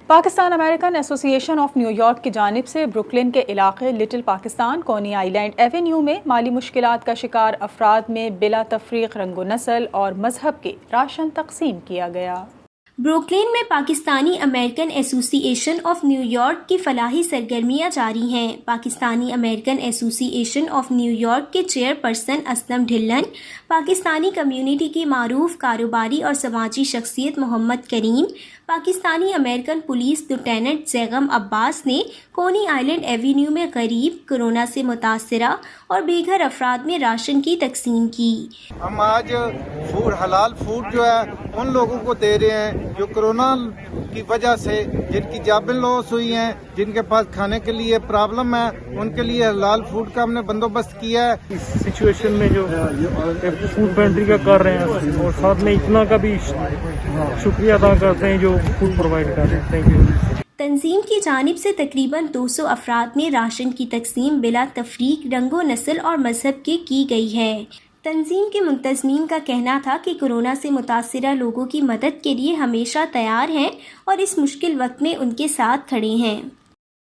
Pakistan American association of New York کی جانب سے بروکلن کے علاقے لٹل پاکستان کونی آئی لینڈ ایونیو میں مالی مشکلات کا شکار افراد میں بلا تفریق رنگ و نسل اور مذہب کے راشن تقسیم کیا گیا۔ بروکلن میں Pakistani American association of New York کی فلاحی سرگرمیاں جاری ہیں۔ Pakistani American association of New York کے chairperson Aslam Dhillon, Pakistani community کی معروف کاروباری اور سماجی شخصیت Muhammad Karim, Pakistani American police lieutenant Zaigham Abbas نے کونی آئی لینڈ ایونیو میں غریب، کورونا سے متاثرہ اور بے گھر افراد میں راشن کی تقسیم کی۔ ہم آج حلال فوڈ جو ہے ان لوگوں کو دے رہے ہیں جو کورونا کی وجہ سے جن کی جابیں لاس ہوئی ہیں، جن کے پاس کھانے کے لیے پرابلم ہے، ان کے لیے حلال فوڈ کا ہم نے بندوبست کیا ہے۔ اس سچویشن میں جو فوڈ پینٹری کا کر رہے ہیں اور ساتھ میں اتنا کا بھی شکریہ ادا کرتے ہیں جو فوڈ پرووائڈ کر رہے ہیں۔ Thank you. تنظیم کی جانب سے تقریباً 200 افراد میں راشن کی تقسیم بلا تفریق رنگ و نسل اور مذہب کے کی گئی ہے۔ تنظیم کے منتظمین کا کہنا تھا کہ کورونا سے متاثرہ لوگوں کی مدد کے لیے ہمیشہ تیار ہیں اور اس مشکل وقت میں ان کے ساتھ کھڑے ہیں۔